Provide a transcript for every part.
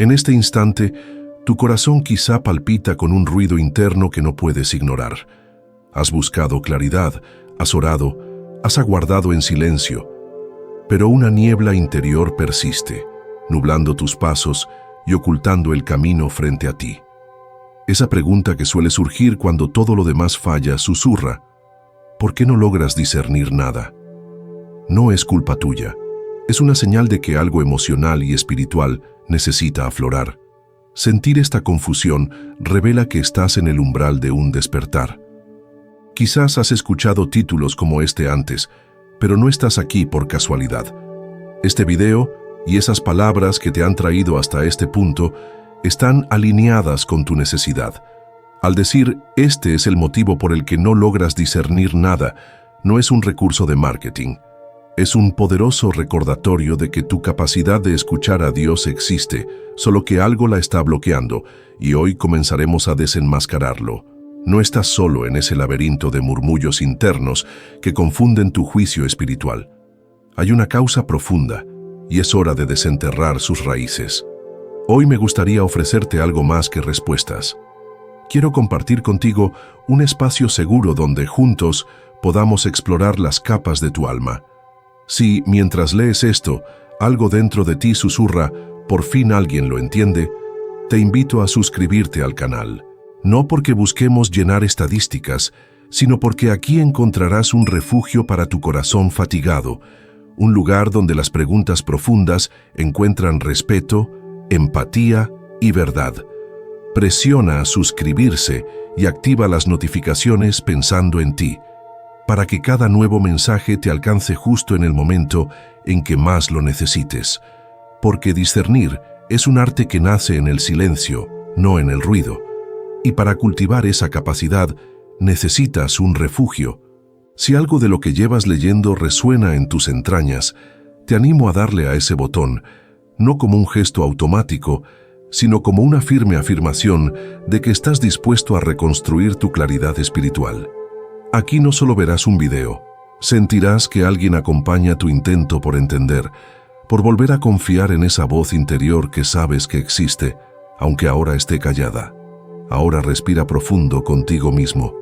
En este instante, tu corazón quizá palpita con un ruido interno que no puedes ignorar. Has buscado claridad, has orado, has aguardado en silencio, pero una niebla interior persiste, nublando tus pasos y ocultando el camino frente a ti. Esa pregunta que suele surgir cuando todo lo demás falla susurra: ¿por qué no logras discernir nada? No es culpa tuya, es una señal de que algo emocional y espiritual necesita aflorar. Sentir esta confusión revela que estás en el umbral de un despertar. Quizás has escuchado títulos como este antes, pero no estás aquí por casualidad. Este video y esas palabras que te han traído hasta este punto están alineadas con tu necesidad. Al decir "este es el motivo por el que no logras discernir nada", no es un recurso de marketing. Es un poderoso recordatorio de que tu capacidad de escuchar a Dios existe, solo que algo la está bloqueando, y hoy comenzaremos a desenmascararlo. No estás solo en ese laberinto de murmullos internos que confunden tu juicio espiritual. Hay una causa profunda, y es hora de desenterrar sus raíces. Hoy me gustaría ofrecerte algo más que respuestas. Quiero compartir contigo un espacio seguro donde juntos podamos explorar las capas de tu alma. Si, mientras lees esto, algo dentro de ti susurra "por fin alguien lo entiende", te invito a suscribirte al canal. No porque busquemos llenar estadísticas, sino porque aquí encontrarás un refugio para tu corazón fatigado, un lugar donde las preguntas profundas encuentran respeto, empatía y verdad. Presiona a suscribirse y activa las notificaciones pensando en ti, para que cada nuevo mensaje te alcance justo en el momento en que más lo necesites. Porque discernir es un arte que nace en el silencio, no en el ruido. Y para cultivar esa capacidad, necesitas un refugio. Si algo de lo que llevas leyendo resuena en tus entrañas, te animo a darle a ese botón, no como un gesto automático, sino como una firme afirmación de que estás dispuesto a reconstruir tu claridad espiritual. Aquí no solo verás un video, sentirás que alguien acompaña tu intento por entender, por volver a confiar en esa voz interior que sabes que existe, aunque ahora esté callada. Ahora respira profundo contigo mismo.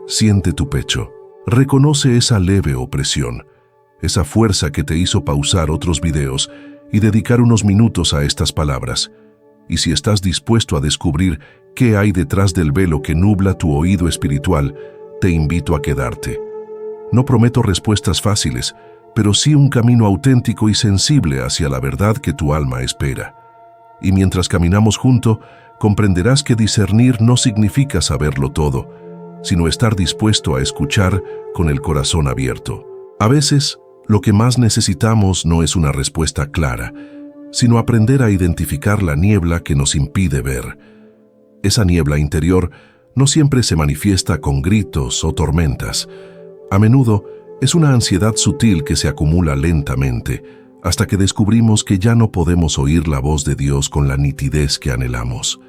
Siente tu pecho. Reconoce esa leve opresión, esa fuerza que te hizo pausar otros videos y dedicar unos minutos a estas palabras. Y si estás dispuesto a descubrir qué hay detrás del velo que nubla tu oído espiritual, te invito a quedarte. No prometo respuestas fáciles, pero sí un camino auténtico y sensible hacia la verdad que tu alma espera. Y mientras caminamos juntos, comprenderás que discernir no significa saberlo todo, sino estar dispuesto a escuchar con el corazón abierto. A veces, lo que más necesitamos no es una respuesta clara, sino aprender a identificar la niebla que nos impide ver. Esa niebla interior no siempre se manifiesta con gritos o tormentas. A menudo es una ansiedad sutil que se acumula lentamente, hasta que descubrimos que ya no podemos oír la voz de Dios con la nitidez que anhelamos.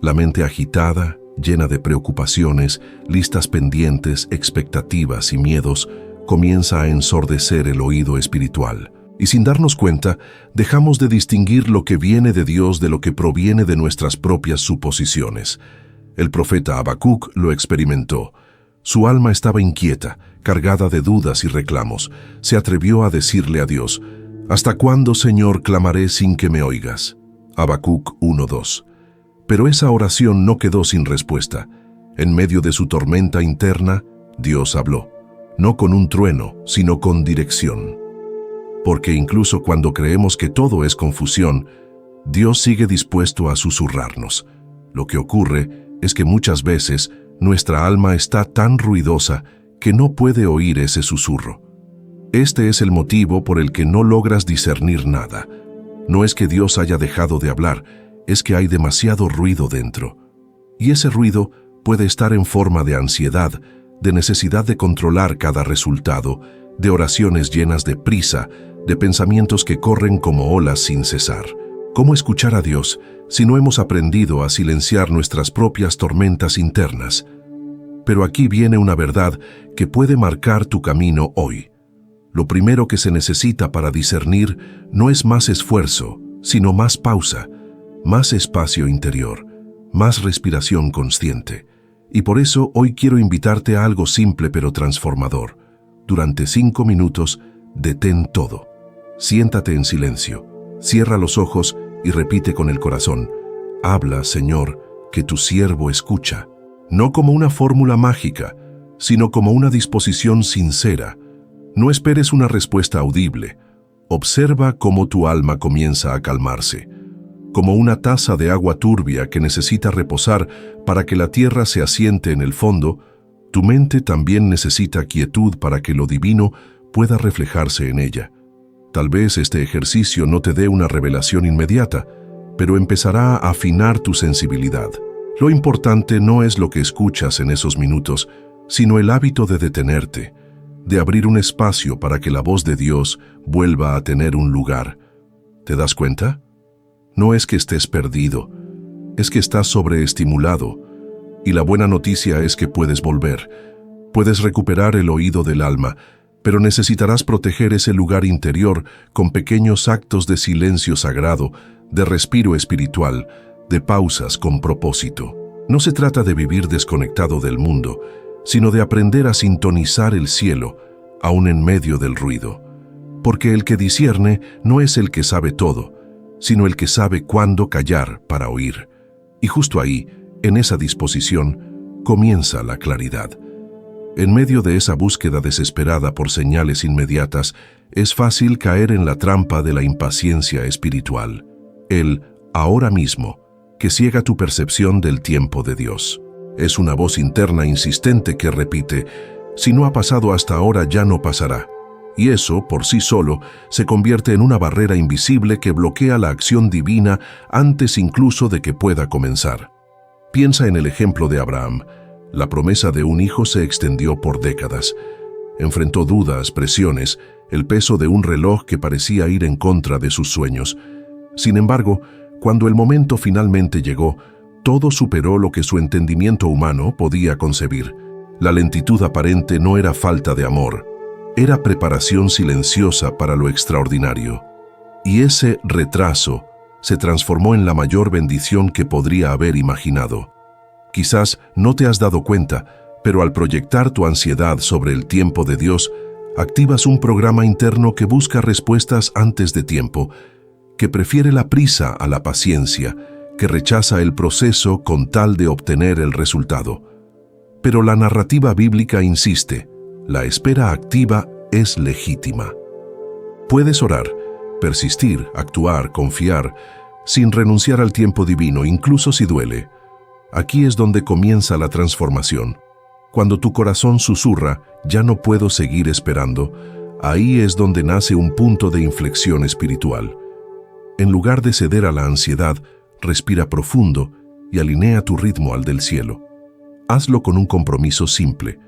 La mente agitada, llena de preocupaciones, listas pendientes, expectativas y miedos, comienza a ensordecer el oído espiritual. Y sin darnos cuenta, dejamos de distinguir lo que viene de Dios de lo que proviene de nuestras propias suposiciones. El profeta Habacuc lo experimentó. Su alma estaba inquieta, cargada de dudas y reclamos. Se atrevió a decirle a Dios: «¿Hasta cuándo, Señor, clamaré sin que me oigas?» Habacuc 1:2. Pero esa oración no quedó sin respuesta. En medio de su tormenta interna, Dios habló, no con un trueno, sino con dirección. Porque incluso cuando creemos que todo es confusión, Dios sigue dispuesto a susurrarnos. Lo que ocurre es que muchas veces nuestra alma está tan ruidosa que no puede oír ese susurro. Este es el motivo por el que no logras discernir nada. No es que Dios haya dejado de hablar, es que hay demasiado ruido dentro. Y ese ruido puede estar en forma de ansiedad, de necesidad de controlar cada resultado, de oraciones llenas de prisa, de pensamientos que corren como olas sin cesar. ¿Cómo escuchar a Dios si no hemos aprendido a silenciar nuestras propias tormentas internas? Pero aquí viene una verdad que puede marcar tu camino hoy. Lo primero que se necesita para discernir no es más esfuerzo, sino más pausa. más espacio interior, más respiración consciente. Y por eso hoy quiero invitarte a algo simple pero transformador. Durante 5 minutos, detén todo. Siéntate en silencio, cierra los ojos y repite con el corazón: habla, Señor, que tu siervo escucha. No como una fórmula mágica, sino como una disposición sincera. No esperes una respuesta audible. Observa cómo tu alma comienza a calmarse, como una taza de agua turbia que necesita reposar para que la tierra se asiente en el fondo. Tu mente también necesita quietud para que lo divino pueda reflejarse en ella. Tal vez este ejercicio no te dé una revelación inmediata, pero empezará a afinar tu sensibilidad. Lo importante no es lo que escuchas en esos minutos, sino el hábito de detenerte, de abrir un espacio para que la voz de Dios vuelva a tener un lugar. ¿Te das cuenta? No es que estés perdido, es que estás sobreestimulado. Y la buena noticia es que puedes volver. Puedes recuperar el oído del alma, pero necesitarás proteger ese lugar interior con pequeños actos de silencio sagrado, de respiro espiritual, de pausas con propósito. No se trata de vivir desconectado del mundo, sino de aprender a sintonizar el cielo, aún en medio del ruido. Porque el que discierne no es el que sabe todo, sino el que sabe cuándo callar para oír. Y justo ahí, en esa disposición, comienza la claridad. En medio de esa búsqueda desesperada por señales inmediatas, es fácil caer en la trampa de la impaciencia espiritual. El ahora mismo, que ciega tu percepción del tiempo de Dios. Es una voz interna insistente que repite: si no ha pasado hasta ahora, ya no pasará. Y eso, por sí solo, se convierte en una barrera invisible que bloquea la acción divina antes incluso de que pueda comenzar. Piensa en el ejemplo de Abraham. La promesa de un hijo se extendió por décadas. Enfrentó dudas, presiones, el peso de un reloj que parecía ir en contra de sus sueños. Sin embargo, cuando el momento finalmente llegó, todo superó lo que su entendimiento humano podía concebir. La lentitud aparente no era falta de amor, era preparación silenciosa para lo extraordinario. Y ese retraso se transformó en la mayor bendición que podría haber imaginado. Quizás no te has dado cuenta, pero al proyectar tu ansiedad sobre el tiempo de Dios, activas un programa interno que busca respuestas antes de tiempo, que prefiere la prisa a la paciencia, que rechaza el proceso con tal de obtener el resultado. Pero la narrativa bíblica insiste: la espera activa es legítima. Puedes orar, persistir, actuar, confiar, sin renunciar al tiempo divino, incluso si duele. Aquí es donde comienza la transformación. Cuando tu corazón susurra: ya no puedo seguir esperando, ahí es donde nace un punto de inflexión espiritual. En lugar de ceder a la ansiedad, respira profundo y alinea tu ritmo al del cielo. Hazlo con un compromiso simple.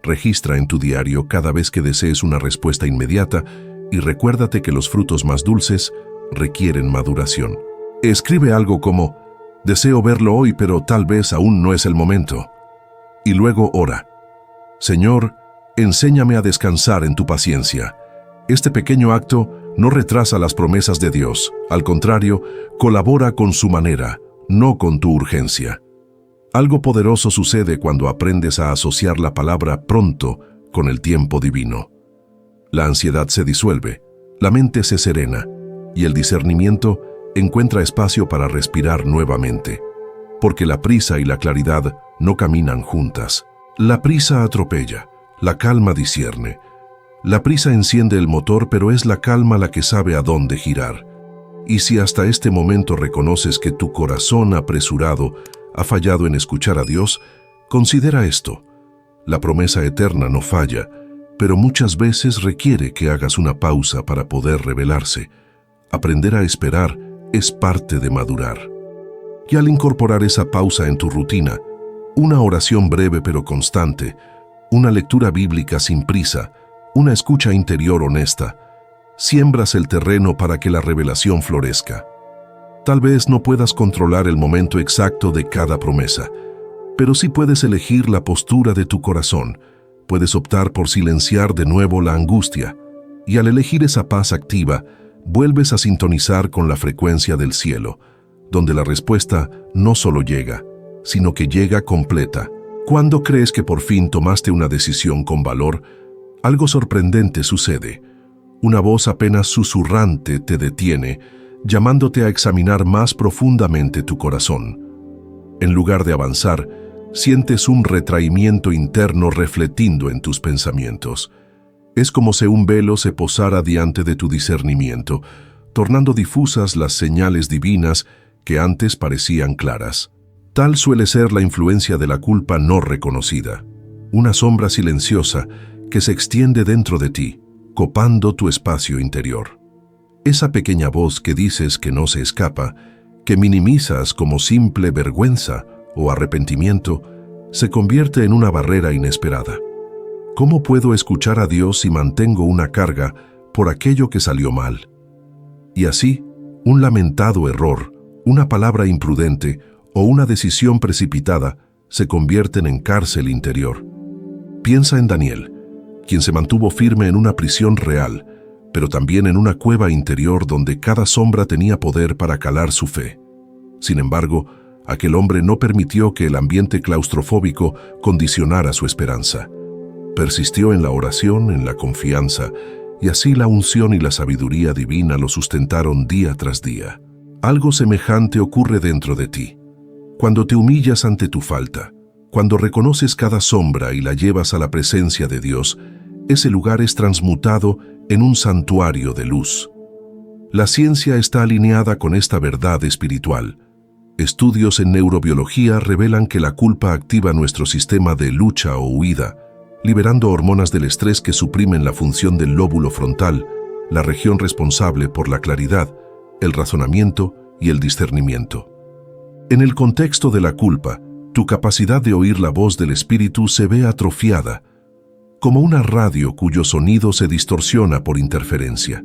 Registra en tu diario cada vez que desees una respuesta inmediata y recuérdate que los frutos más dulces requieren maduración. Escribe algo como: deseo verlo hoy, pero tal vez aún no es el momento. Y luego ora: Señor, enséñame a descansar en tu paciencia. Este pequeño acto no retrasa las promesas de Dios, al contrario, colabora con su manera, no con tu urgencia. Algo poderoso sucede cuando aprendes a asociar la palabra pronto con el tiempo divino. La ansiedad se disuelve, la mente se serena y el discernimiento encuentra espacio para respirar nuevamente, porque la prisa y la claridad no caminan juntas. La prisa atropella, la calma discierne. La prisa enciende el motor, pero es la calma la que sabe a dónde girar. Y si hasta este momento reconoces que tu corazón apresurado ha fallado en escuchar a Dios, considera esto: la promesa eterna no falla, pero muchas veces requiere que hagas una pausa para poder revelarse. Aprender a esperar es parte de madurar. Y al incorporar esa pausa en tu rutina, una oración breve pero constante, una lectura bíblica sin prisa, una escucha interior honesta, siembras el terreno para que la revelación florezca. Tal vez no puedas controlar el momento exacto de cada promesa, pero sí puedes elegir la postura de tu corazón. Puedes optar por silenciar de nuevo la angustia, y al elegir esa paz activa, vuelves a sintonizar con la frecuencia del cielo, donde la respuesta no solo llega, sino que llega completa. Cuando crees que por fin tomaste una decisión con valor, algo sorprendente sucede. Una voz apenas susurrante te detiene, llamándote a examinar más profundamente tu corazón. En lugar de avanzar, sientes un retraimiento interno refletiendo en tus pensamientos. Es como si un velo se posara diante de tu discernimiento, tornando difusas las señales divinas que antes parecían claras. Tal suele ser la influencia de la culpa no reconocida, una sombra silenciosa que se extiende dentro de ti, copando tu espacio interior. Esa pequeña voz que dices que no se escapa, que minimizas como simple vergüenza o arrepentimiento, se convierte en una barrera inesperada. ¿Cómo puedo escuchar a Dios si mantengo una carga por aquello que salió mal? Y así, un lamentado error, una palabra imprudente o una decisión precipitada se convierten en cárcel interior. Piensa en Daniel, quien se mantuvo firme en una prisión real, pero también en una cueva interior donde cada sombra tenía poder para calar su fe. Sin embargo, aquel hombre no permitió que el ambiente claustrofóbico condicionara su esperanza. Persistió en la oración, en la confianza, y así la unción y la sabiduría divina lo sustentaron día tras día. Algo semejante ocurre dentro de ti. Cuando te humillas ante tu falta, cuando reconoces cada sombra y la llevas a la presencia de Dios, ese lugar es transmutado en un santuario de luz. La ciencia está alineada con esta verdad espiritual. Estudios en neurobiología revelan que la culpa activa nuestro sistema de lucha o huida, liberando hormonas del estrés que suprimen la función del lóbulo frontal, la región responsable por la claridad, el razonamiento y el discernimiento. En el contexto de la culpa, tu capacidad de oír la voz del espíritu se ve atrofiada, como una radio cuyo sonido se distorsiona por interferencia.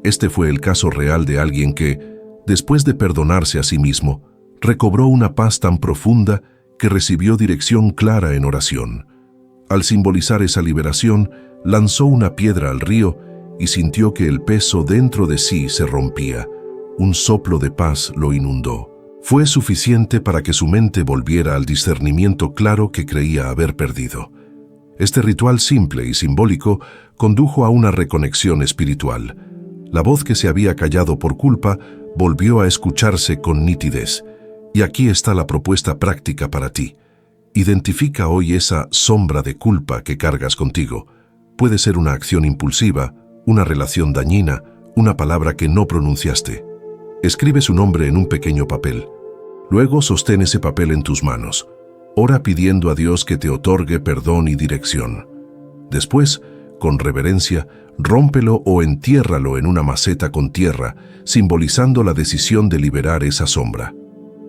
Este fue el caso real de alguien que, después de perdonarse a sí mismo, recobró una paz tan profunda que recibió dirección clara en oración. Al simbolizar esa liberación, lanzó una piedra al río y sintió que el peso dentro de sí se rompía. Un soplo de paz lo inundó. Fue suficiente para que su mente volviera al discernimiento claro que creía haber perdido. Este ritual simple y simbólico condujo a una reconexión espiritual. La voz que se había callado por culpa volvió a escucharse con nitidez. Y aquí está la propuesta práctica para ti. Identifica hoy esa sombra de culpa que cargas contigo. Puede ser una acción impulsiva, una relación dañina, una palabra que no pronunciaste. Escribe su nombre en un pequeño papel. Luego sostén ese papel en tus manos. Ora pidiendo a Dios que te otorgue perdón y dirección. Después, con reverencia, rómpelo o entiérralo en una maceta con tierra, simbolizando la decisión de liberar esa sombra.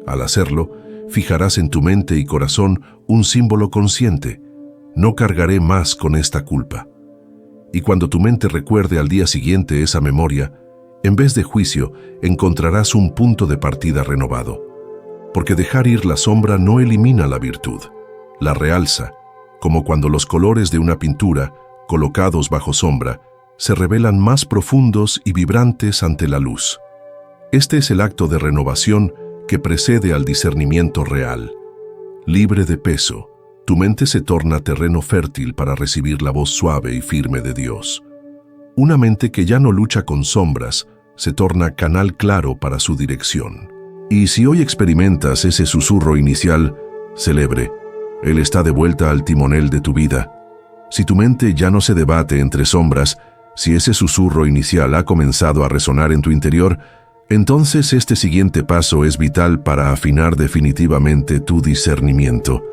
Al hacerlo, fijarás en tu mente y corazón un símbolo consciente. No cargaré más con esta culpa. Y cuando tu mente recuerde al día siguiente esa memoria, en vez de juicio, encontrarás un punto de partida renovado. Porque dejar ir la sombra no elimina la virtud, la realza, como cuando los colores de una pintura, colocados bajo sombra, se revelan más profundos y vibrantes ante la luz. Este es el acto de renovación que precede al discernimiento real. Libre de peso, tu mente se torna terreno fértil para recibir la voz suave y firme de Dios. Una mente que ya no lucha con sombras, se torna canal claro para su dirección. Y si hoy experimentas ese susurro inicial, celebre. Él está de vuelta al timonel de tu vida. Si tu mente ya no se debate entre sombras, si ese susurro inicial ha comenzado a resonar en tu interior, entonces este siguiente paso es vital para afinar definitivamente tu discernimiento.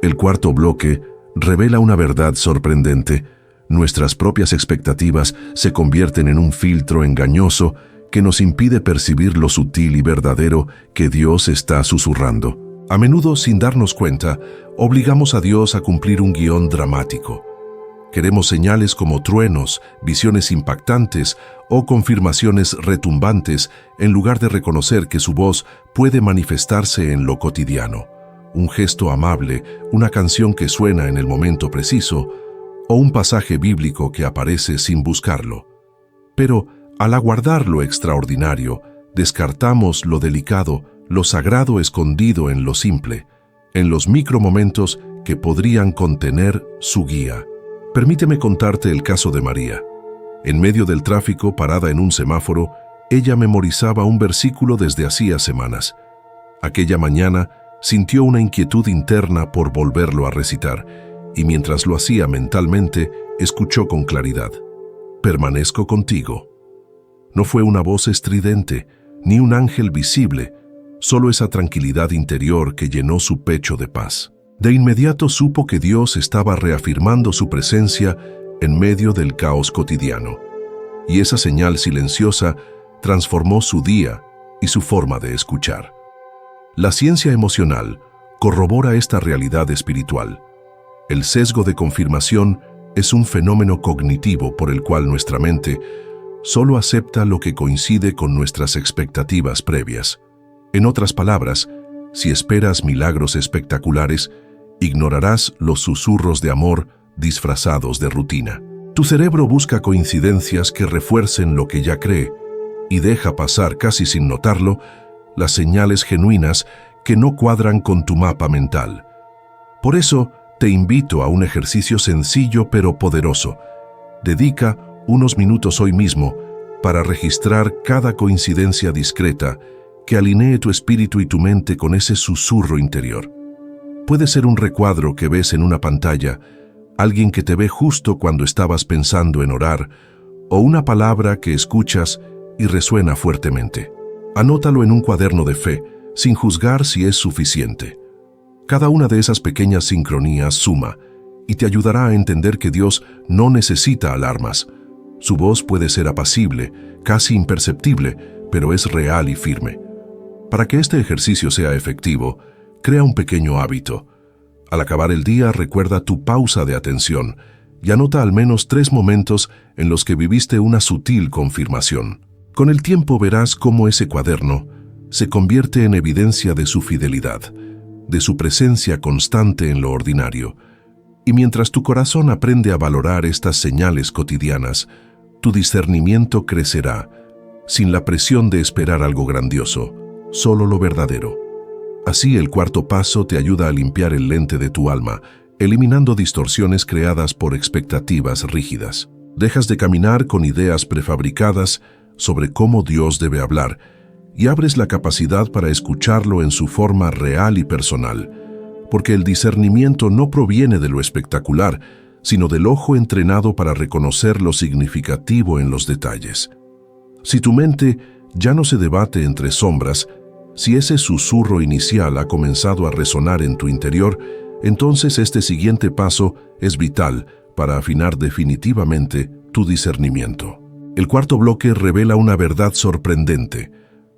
El cuarto bloque revela una verdad sorprendente. Nuestras propias expectativas se convierten en un filtro engañoso que nos impide percibir lo sutil y verdadero que Dios está susurrando. A menudo, sin darnos cuenta, obligamos a Dios a cumplir un guión dramático. Queremos señales como truenos, visiones impactantes o confirmaciones retumbantes en lugar de reconocer que su voz puede manifestarse en lo cotidiano. Un gesto amable, una canción que suena en el momento preciso o un pasaje bíblico que aparece sin buscarlo. Pero, al aguardar lo extraordinario, Descartamos lo delicado, lo sagrado escondido en lo simple, en los micromomentos que podrían contener su guía. Permíteme contarte el caso de María. En medio del tráfico, parada en un semáforo, ella memorizaba un versículo desde hacía semanas. Aquella mañana sintió una inquietud interna por volverlo a recitar, y mientras lo hacía mentalmente, escuchó con claridad: «Permanezco contigo». No fue una voz estridente, ni un ángel visible, solo esa tranquilidad interior que llenó su pecho de paz. De inmediato supo que Dios estaba reafirmando su presencia en medio del caos cotidiano, y esa señal silenciosa transformó su día y su forma de escuchar. La ciencia emocional corrobora esta realidad espiritual. El sesgo de confirmación es un fenómeno cognitivo por el cual nuestra mente solo acepta lo que coincide con nuestras expectativas previas. En otras palabras, si esperas milagros espectaculares, ignorarás los susurros de amor disfrazados de rutina. Tu cerebro busca coincidencias que refuercen lo que ya cree y deja pasar casi sin notarlo las señales genuinas que no cuadran con tu mapa mental. Por eso, te invito a un ejercicio sencillo pero poderoso. Dedica unos minutos hoy mismo para registrar cada coincidencia discreta que alinee tu espíritu y tu mente con ese susurro interior. Puede ser un recuadro que ves en una pantalla, alguien que te ve justo cuando estabas pensando en orar, o una palabra que escuchas y resuena fuertemente. Anótalo en un cuaderno de fe, sin juzgar si es suficiente. Cada una de esas pequeñas sincronías suma y te ayudará a entender que Dios no necesita alarmas. Su voz puede ser apacible, casi imperceptible, pero es real y firme. Para que este ejercicio sea efectivo, crea un pequeño hábito. Al acabar el día, recuerda tu pausa de atención y anota al menos 3 momentos en los que viviste una sutil confirmación. Con el tiempo verás cómo ese cuaderno se convierte en evidencia de su fidelidad, de su presencia constante en lo ordinario. Y mientras tu corazón aprende a valorar estas señales cotidianas, tu discernimiento crecerá, sin la presión de esperar algo grandioso, solo lo verdadero. Así, el cuarto paso te ayuda a limpiar el lente de tu alma, eliminando distorsiones creadas por expectativas rígidas. Dejas de caminar con ideas prefabricadas sobre cómo Dios debe hablar y abres la capacidad para escucharlo en su forma real y personal, porque el discernimiento no proviene de lo espectacular, sino del ojo entrenado para reconocer lo significativo en los detalles. Si tu mente ya no se debate entre sombras, si ese susurro inicial ha comenzado a resonar en tu interior, entonces este siguiente paso es vital para afinar definitivamente tu discernimiento. El cuarto bloque revela una verdad sorprendente.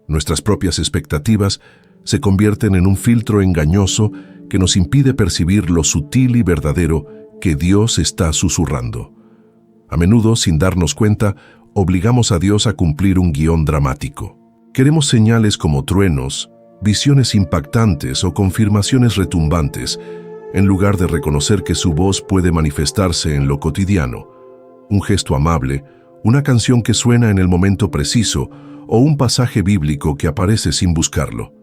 Nuestras propias expectativas se convierten en un filtro engañoso que nos impide percibir lo sutil y verdadero que Dios está susurrando. A menudo, sin darnos cuenta, obligamos a Dios a cumplir un guión dramático. Queremos señales como truenos, visiones impactantes o confirmaciones retumbantes, en lugar de reconocer que su voz puede manifestarse en lo cotidiano. Un gesto amable, una canción que suena en el momento preciso o un pasaje bíblico que aparece sin buscarlo.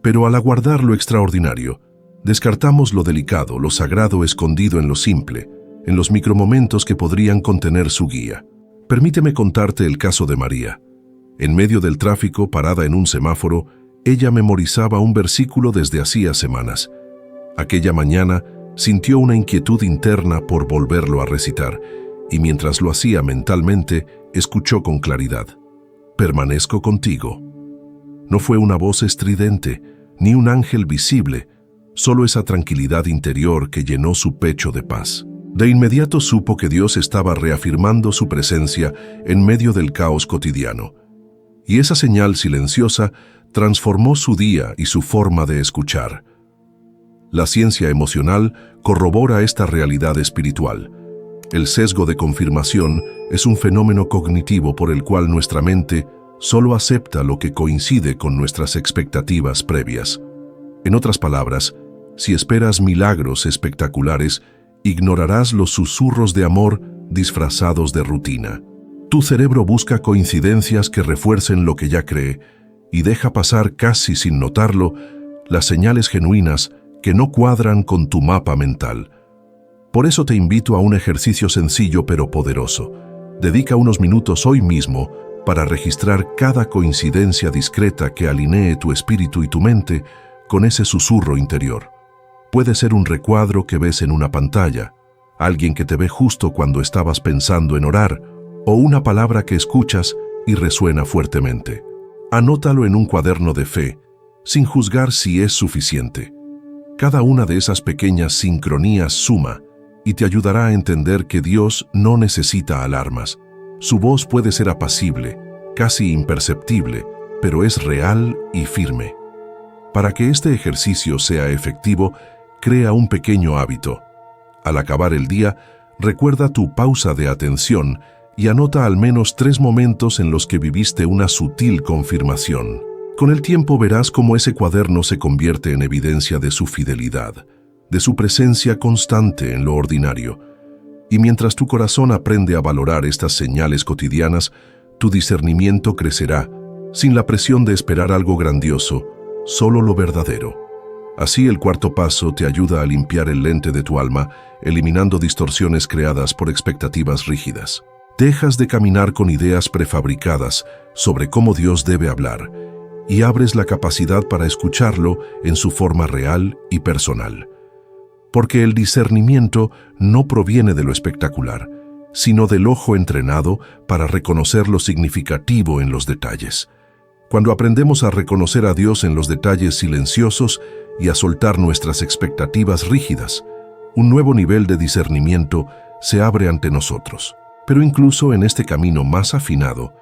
Pero al aguardar lo extraordinario, descartamos lo delicado, lo sagrado escondido en lo simple, en los micromomentos que podrían contener su guía. Permíteme contarte el caso de María. En medio del tráfico, parada en un semáforo, ella memorizaba un versículo desde hacía semanas. Aquella mañana sintió una inquietud interna por volverlo a recitar, y mientras lo hacía mentalmente, escuchó con claridad: «Permanezco contigo». No fue una voz estridente, ni un ángel visible, solo esa tranquilidad interior que llenó su pecho de paz. De inmediato supo que Dios estaba reafirmando su presencia en medio del caos cotidiano, y esa señal silenciosa transformó su día y su forma de escuchar. La ciencia emocional corrobora esta realidad espiritual. El sesgo de confirmación es un fenómeno cognitivo por el cual nuestra mente solo acepta lo que coincide con nuestras expectativas previas. En otras palabras, si esperas milagros espectaculares, ignorarás los susurros de amor disfrazados de rutina. Tu cerebro busca coincidencias que refuercen lo que ya cree y deja pasar casi sin notarlo las señales genuinas que no cuadran con tu mapa mental. Por eso te invito a un ejercicio sencillo pero poderoso. Dedica unos minutos hoy mismo para registrar cada coincidencia discreta que alinee tu espíritu y tu mente con ese susurro interior. Puede ser un recuadro que ves en una pantalla, alguien que te ve justo cuando estabas pensando en orar, o una palabra que escuchas y resuena fuertemente. Anótalo en un cuaderno de fe, sin juzgar si es suficiente. Cada una de esas pequeñas sincronías suma y te ayudará a entender que Dios no necesita alarmas. Su voz puede ser apacible, casi imperceptible, pero es real y firme. Para que este ejercicio sea efectivo, crea un pequeño hábito. Al acabar el día, recuerda tu pausa de atención y anota al menos 3 momentos en los que viviste una sutil confirmación. Con el tiempo verás cómo ese cuaderno se convierte en evidencia de su fidelidad, de su presencia constante en lo ordinario. Y mientras tu corazón aprende a valorar estas señales cotidianas, tu discernimiento crecerá, sin la presión de esperar algo grandioso, solo lo verdadero. Así el cuarto paso te ayuda a limpiar el lente de tu alma, eliminando distorsiones creadas por expectativas rígidas. Dejas de caminar con ideas prefabricadas sobre cómo Dios debe hablar y abres la capacidad para escucharlo en su forma real y personal. Porque el discernimiento no proviene de lo espectacular, sino del ojo entrenado para reconocer lo significativo en los detalles. Cuando aprendemos a reconocer a Dios en los detalles silenciosos y a soltar nuestras expectativas rígidas, un nuevo nivel de discernimiento se abre ante nosotros. Pero incluso en este camino más afinado,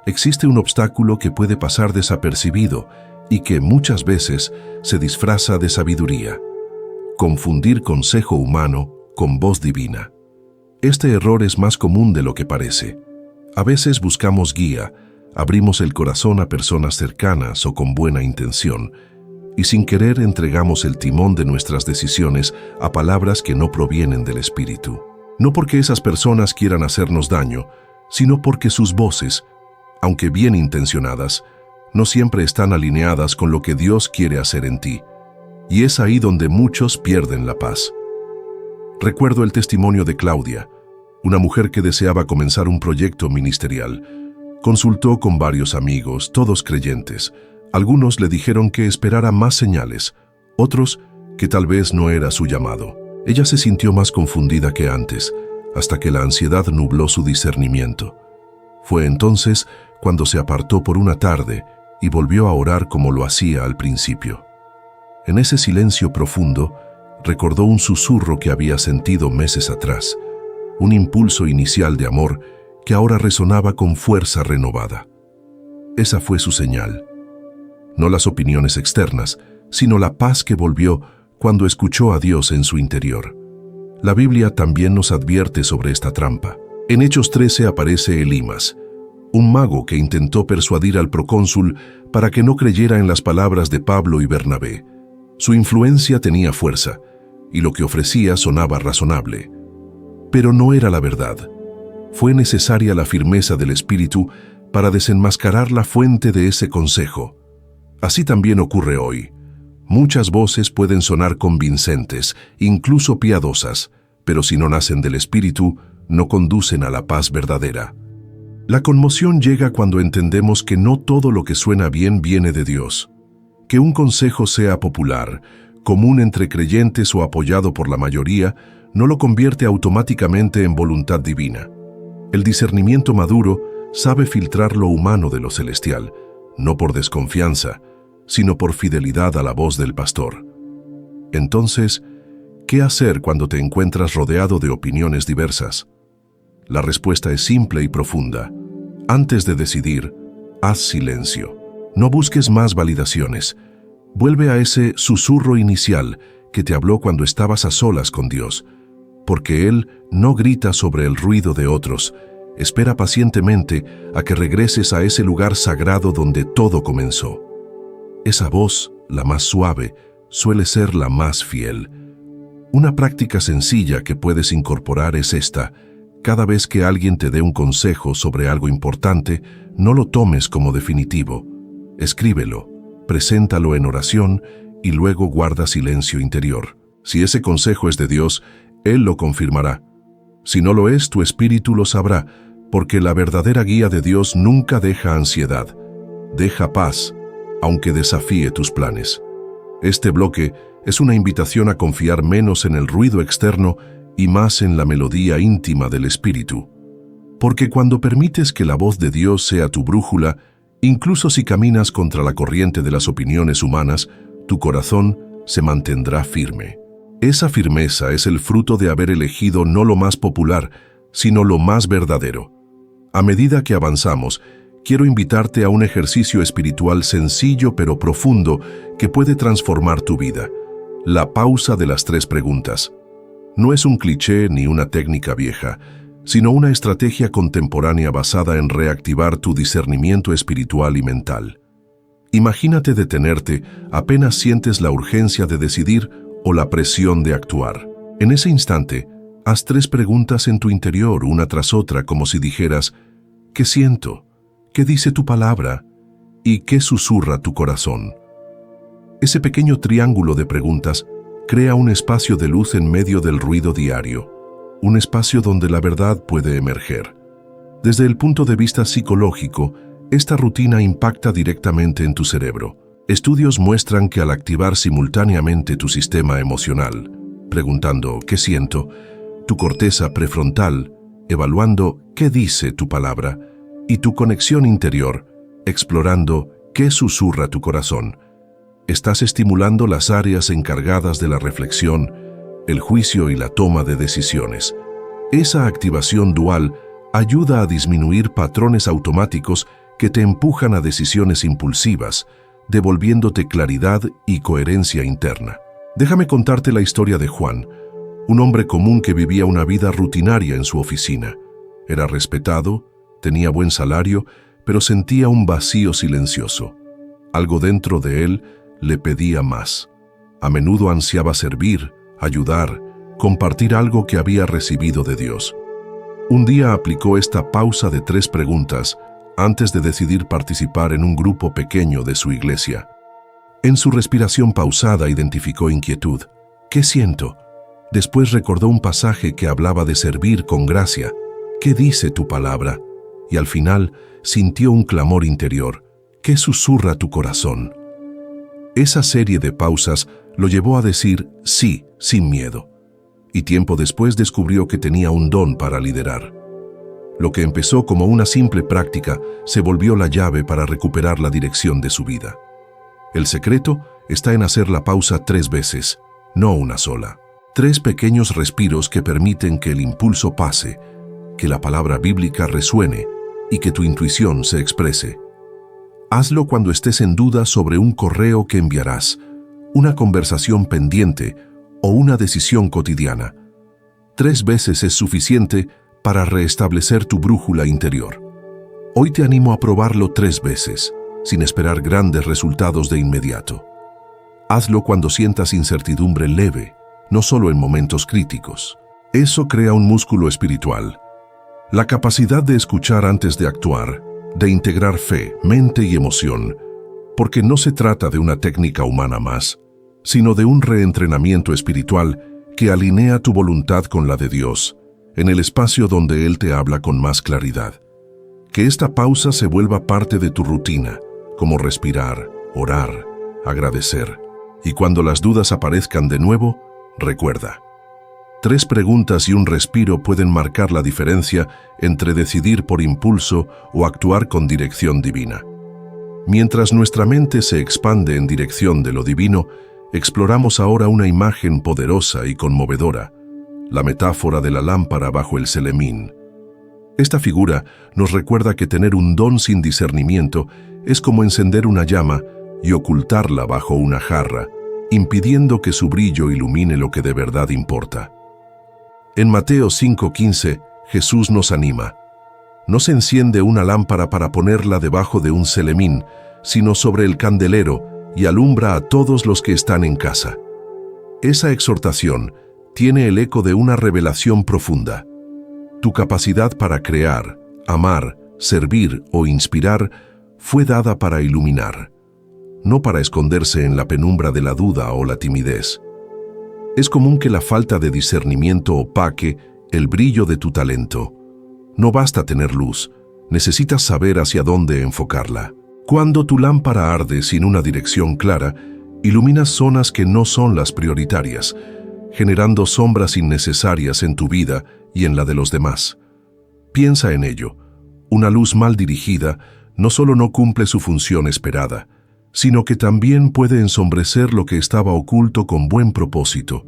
existe un obstáculo que puede pasar desapercibido y que muchas veces se disfraza de sabiduría: confundir consejo humano con voz divina. Este error es más común de lo que parece. A veces buscamos guía, abrimos el corazón a personas cercanas o con buena intención, y sin querer entregamos el timón de nuestras decisiones a palabras que no provienen del Espíritu. No porque esas personas quieran hacernos daño, sino porque sus voces, aunque bien intencionadas, no siempre están alineadas con lo que Dios quiere hacer en ti. Y es ahí donde muchos pierden la paz. Recuerdo el testimonio de Claudia, una mujer que deseaba comenzar un proyecto ministerial. Consultó con varios amigos, todos creyentes. Algunos le dijeron que esperara más señales, otros que tal vez no era su llamado. Ella se sintió más confundida que antes, hasta que la ansiedad nubló su discernimiento. Fue entonces cuando se apartó por una tarde y volvió a orar como lo hacía al principio. En ese silencio profundo, recordó un susurro que había sentido meses atrás, un impulso inicial de amor que ahora resonaba con fuerza renovada. Esa fue su señal. No las opiniones externas, sino la paz que volvió cuando escuchó a Dios en su interior. La Biblia también nos advierte sobre esta trampa. En Hechos 13 aparece Elimas, un mago que intentó persuadir al procónsul para que no creyera en las palabras de Pablo y Bernabé. Su influencia tenía fuerza, y lo que ofrecía sonaba razonable. Pero no era la verdad. Fue necesaria la firmeza del Espíritu para desenmascarar la fuente de ese consejo. Así también ocurre hoy. Muchas voces pueden sonar convincentes, incluso piadosas, pero si no nacen del Espíritu, no conducen a la paz verdadera. La conmoción llega cuando entendemos que no todo lo que suena bien viene de Dios. Que un consejo sea popular, común entre creyentes o apoyado por la mayoría, no lo convierte automáticamente en voluntad divina. El discernimiento maduro sabe filtrar lo humano de lo celestial, no por desconfianza, sino por fidelidad a la voz del pastor. Entonces, ¿qué hacer cuando te encuentras rodeado de opiniones diversas? La respuesta es simple y profunda. Antes de decidir, haz silencio. No busques más validaciones. Vuelve a ese susurro inicial que te habló cuando estabas a solas con Dios, porque Él no grita sobre el ruido de otros. Espera pacientemente a que regreses a ese lugar sagrado donde todo comenzó. Esa voz, la más suave, suele ser la más fiel. Una práctica sencilla que puedes incorporar es esta: cada vez que alguien te dé un consejo sobre algo importante, no lo tomes como definitivo. Escríbelo, preséntalo en oración y luego guarda silencio interior. Si ese consejo es de Dios, Él lo confirmará. Si no lo es, tu espíritu lo sabrá, porque la verdadera guía de Dios nunca deja ansiedad, deja paz, aunque desafíe tus planes. Este bloque es una invitación a confiar menos en el ruido externo y más en la melodía íntima del espíritu. Porque cuando permites que la voz de Dios sea tu brújula, incluso si caminas contra la corriente de las opiniones humanas, tu corazón se mantendrá firme. Esa firmeza es el fruto de haber elegido no lo más popular, sino lo más verdadero. A medida que avanzamos, quiero invitarte a un ejercicio espiritual sencillo pero profundo que puede transformar tu vida. La pausa de las 3 preguntas. No es un cliché ni una técnica vieja, sino una estrategia contemporánea basada en reactivar tu discernimiento espiritual y mental. Imagínate detenerte apenas sientes la urgencia de decidir o la presión de actuar. En ese instante, haz 3 preguntas en tu interior, una tras otra, como si dijeras: ¿qué siento? ¿Qué dice tu palabra? ¿Y qué susurra tu corazón? Ese pequeño triángulo de preguntas crea un espacio de luz en medio del ruido diario, un espacio donde la verdad puede emerger. Desde el punto de vista psicológico, esta rutina impacta directamente en tu cerebro. Estudios muestran que al activar simultáneamente tu sistema emocional, preguntando ¿qué siento?, tu corteza prefrontal, evaluando ¿qué dice tu palabra?, y tu conexión interior, explorando ¿qué susurra tu corazón?, estás estimulando las áreas encargadas de la reflexión, el juicio y la toma de decisiones. Esa activación dual ayuda a disminuir patrones automáticos que te empujan a decisiones impulsivas, devolviéndote claridad y coherencia interna. Déjame contarte la historia de Juan, un hombre común que vivía una vida rutinaria en su oficina. Era respetado, tenía buen salario, pero sentía un vacío silencioso. Algo dentro de él le pedía más. A menudo ansiaba servir, ayudar, compartir algo que había recibido de Dios. Un día aplicó esta pausa de 3 preguntas antes de decidir participar en un grupo pequeño de su iglesia. En su respiración pausada identificó inquietud. ¿Qué siento? Después recordó un pasaje que hablaba de servir con gracia. ¿Qué dice tu palabra? Y al final sintió un clamor interior. ¿Qué susurra tu corazón? Esa serie de pausas lo llevó a decir sí, sin miedo. Y tiempo después descubrió que tenía un don para liderar. Lo que empezó como una simple práctica se volvió la llave para recuperar la dirección de su vida. El secreto está en hacer la pausa 3 veces, no una sola. 3 pequeños respiros que permiten que el impulso pase, que la palabra bíblica resuene y que tu intuición se exprese. Hazlo cuando estés en duda sobre un correo que enviarás, una conversación pendiente o una decisión cotidiana. 3 veces es suficiente para restablecer tu brújula interior. Hoy te animo a probarlo 3 veces, sin esperar grandes resultados de inmediato. Hazlo cuando sientas incertidumbre leve, no solo en momentos críticos. Eso crea un músculo espiritual. La capacidad de escuchar antes de actuar, de integrar fe, mente y emoción, porque no se trata de una técnica humana más, sino de un reentrenamiento espiritual que alinea tu voluntad con la de Dios, en el espacio donde Él te habla con más claridad. Que esta pausa se vuelva parte de tu rutina, como respirar, orar, agradecer. Y cuando las dudas aparezcan de nuevo, recuerda: 3 preguntas y un respiro pueden marcar la diferencia entre decidir por impulso o actuar con dirección divina. Mientras nuestra mente se expande en dirección de lo divino, exploramos ahora una imagen poderosa y conmovedora, la metáfora de la lámpara bajo el selemín. Esta figura nos recuerda que tener un don sin discernimiento es como encender una llama y ocultarla bajo una jarra, impidiendo que su brillo ilumine lo que de verdad importa. En Mateo 5:15, Jesús nos anima: no se enciende una lámpara para ponerla debajo de un selemín, sino sobre el candelero, y alumbra a todos los que están en casa. Esa exhortación tiene el eco de una revelación profunda. Tu capacidad para crear, amar, servir o inspirar fue dada para iluminar, no para esconderse en la penumbra de la duda o la timidez. Es común que la falta de discernimiento opaque el brillo de tu talento. No basta tener luz, necesitas saber hacia dónde enfocarla. Cuando tu lámpara arde sin una dirección clara, iluminas zonas que no son las prioritarias, generando sombras innecesarias en tu vida y en la de los demás. Piensa en ello. Una luz mal dirigida no solo no cumple su función esperada, sino que también puede ensombrecer lo que estaba oculto con buen propósito.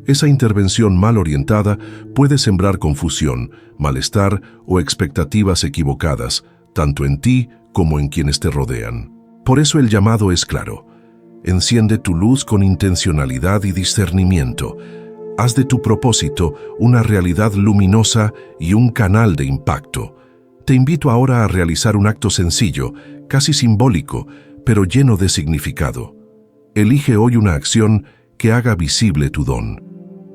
Esa intervención mal orientada puede sembrar confusión, malestar o expectativas equivocadas, tanto en ti como en quienes te rodean. Por eso el llamado es claro. Enciende tu luz con intencionalidad y discernimiento. Haz de tu propósito una realidad luminosa y un canal de impacto. Te invito ahora a realizar un acto sencillo, casi simbólico, pero lleno de significado. Elige hoy una acción que haga visible tu don.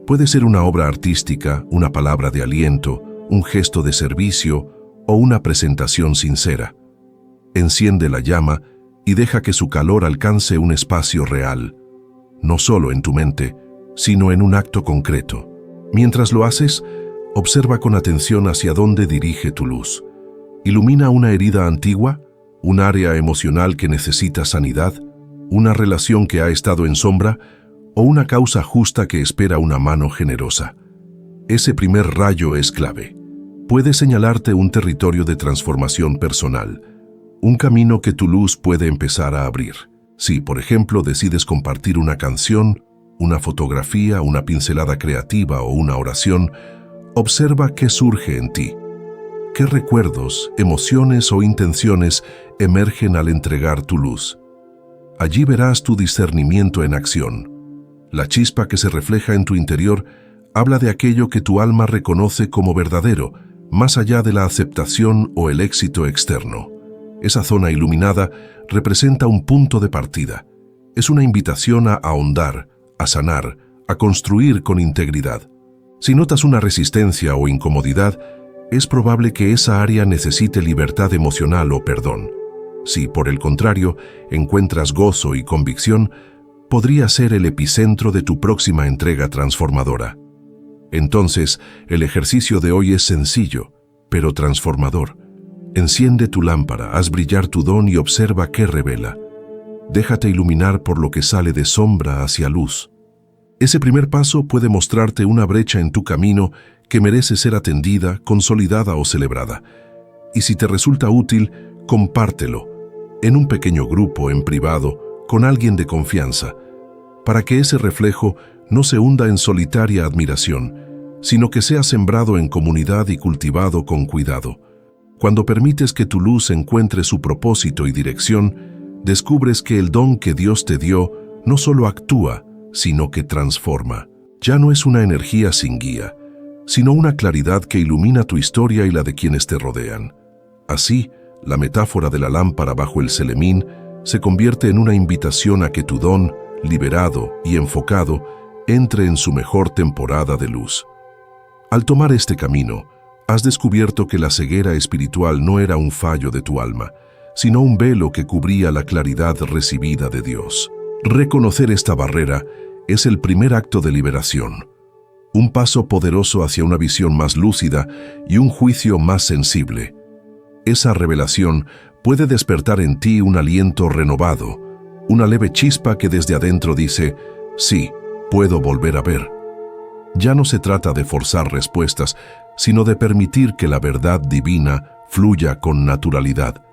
Puede ser una obra artística, una palabra de aliento, un gesto de servicio o una presentación sincera. Enciende la llama y deja que su calor alcance un espacio real, no solo en tu mente, sino en un acto concreto. Mientras lo haces, observa con atención hacia dónde dirige tu luz. ¿Ilumina una herida antigua? ¿Un área emocional que necesita sanidad? ¿Una relación que ha estado en sombra? ¿O una causa justa que espera una mano generosa? Ese primer rayo es clave. Puede señalarte un territorio de transformación personal, un camino que tu luz puede empezar a abrir. Si, por ejemplo, decides compartir una canción, una fotografía, una pincelada creativa o una oración, observa qué surge en ti. ¿Qué recuerdos, emociones o intenciones emergen al entregar tu luz? Allí verás tu discernimiento en acción. La chispa que se refleja en tu interior habla de aquello que tu alma reconoce como verdadero, más allá de la aceptación o el éxito externo. Esa zona iluminada representa un punto de partida. Es una invitación a ahondar, a sanar, a construir con integridad. Si notas una resistencia o incomodidad, es probable que esa área necesite libertad emocional o perdón. Si, por el contrario, encuentras gozo y convicción, podría ser el epicentro de tu próxima entrega transformadora. Entonces, el ejercicio de hoy es sencillo, pero transformador. Enciende tu lámpara, haz brillar tu don y observa qué revela. Déjate iluminar por lo que sale de sombra hacia luz. Ese primer paso puede mostrarte una brecha en tu camino que merece ser atendida, consolidada o celebrada. Y si te resulta útil, compártelo, en un pequeño grupo, en privado, con alguien de confianza, para que ese reflejo no se hunda en solitaria admiración, sino que sea sembrado en comunidad y cultivado con cuidado. Cuando permites que tu luz encuentre su propósito y dirección, descubres que el don que Dios te dio no solo actúa, sino que transforma. Ya no es una energía sin guía, sino una claridad que ilumina tu historia y la de quienes te rodean. Así, la metáfora de la lámpara bajo el celemín se convierte en una invitación a que tu don, liberado y enfocado, entre en su mejor temporada de luz. Al tomar este camino, has descubierto que la ceguera espiritual no era un fallo de tu alma, sino un velo que cubría la claridad recibida de Dios. Reconocer esta barrera es el primer acto de liberación, un paso poderoso hacia una visión más lúcida y un juicio más sensible. Esa revelación puede despertar en ti un aliento renovado, una leve chispa que desde adentro dice, sí, puedo volver a ver. Ya no se trata de forzar respuestas, sino de permitir que la verdad divina fluya con naturalidad,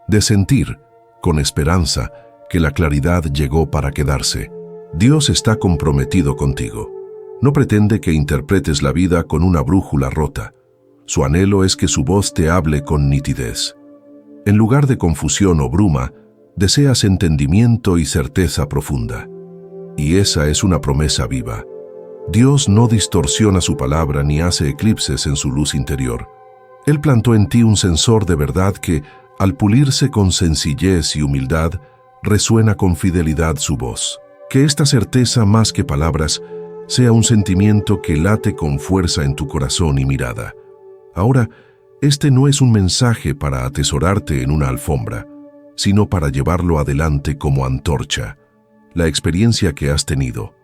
de sentir, con esperanza, que la claridad llegó para quedarse. Dios está comprometido contigo. No pretende que interpretes la vida con una brújula rota. Su anhelo es que su voz te hable con nitidez. En lugar de confusión o bruma, deseas entendimiento y certeza profunda. Y esa es una promesa viva. Dios no distorsiona su palabra ni hace eclipses en su luz interior. Él plantó en ti un sensor de verdad que, al pulirse con sencillez y humildad, resuena con fidelidad su voz. Que esta certeza, más que palabras, sea un sentimiento que late con fuerza en tu corazón y mirada. Ahora, este no es un mensaje para atesorarte en una alfombra, sino para llevarlo adelante como antorcha. La experiencia que has tenido,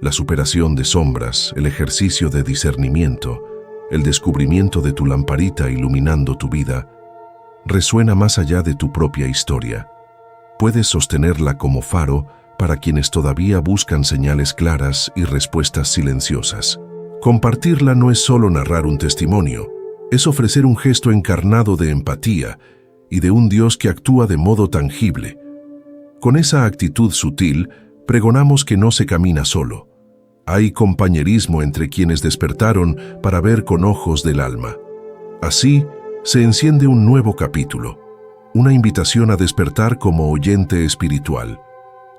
la superación de sombras, el ejercicio de discernimiento, el descubrimiento de tu lamparita iluminando tu vida, resuena más allá de tu propia historia. Puedes sostenerla como faro para quienes todavía buscan señales claras y respuestas silenciosas. Compartirla no es solo narrar un testimonio, es ofrecer un gesto encarnado de empatía y de un Dios que actúa de modo tangible. Con esa actitud sutil, pregonamos que no se camina solo. Hay compañerismo entre quienes despertaron para ver con ojos del alma. Así, se enciende un nuevo capítulo, una invitación a despertar como oyente espiritual.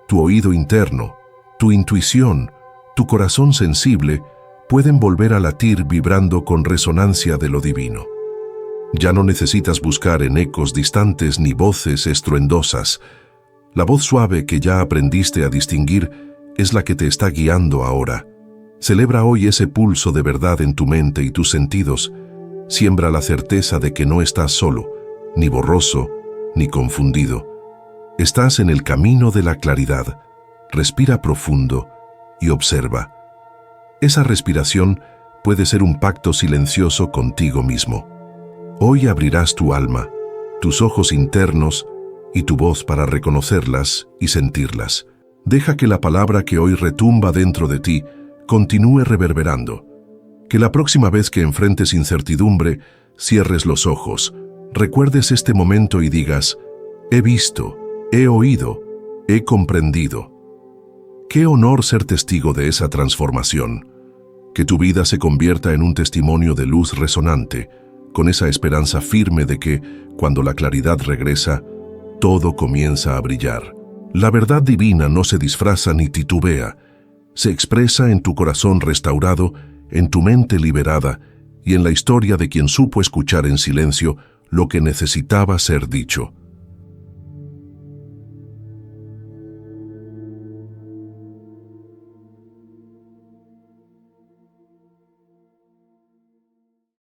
Tu oído interno, tu intuición, tu corazón sensible pueden volver a latir vibrando con resonancia de lo divino. Ya no necesitas buscar en ecos distantes ni voces estruendosas. La voz suave que ya aprendiste a distinguir es la que te está guiando ahora. Celebra hoy ese pulso de verdad en tu mente y tus sentidos. Siembra la certeza de que no estás solo, ni borroso, ni confundido. Estás en el camino de la claridad. Respira profundo y observa. Esa respiración puede ser un pacto silencioso contigo mismo. Hoy abrirás tu alma, tus ojos internos y tu voz para reconocerlas y sentirlas. Deja que la palabra que hoy retumba dentro de ti continúe reverberando. Que la próxima vez que enfrentes incertidumbre, cierres los ojos, recuerdes este momento y digas: he visto, he oído, he comprendido. Qué honor ser testigo de esa transformación. Que tu vida se convierta en un testimonio de luz resonante, con esa esperanza firme de que, cuando la claridad regresa, todo comienza a brillar. La verdad divina no se disfraza ni titubea, se expresa en tu corazón restaurado, en tu mente liberada y en la historia de quien supo escuchar en silencio lo que necesitaba ser dicho.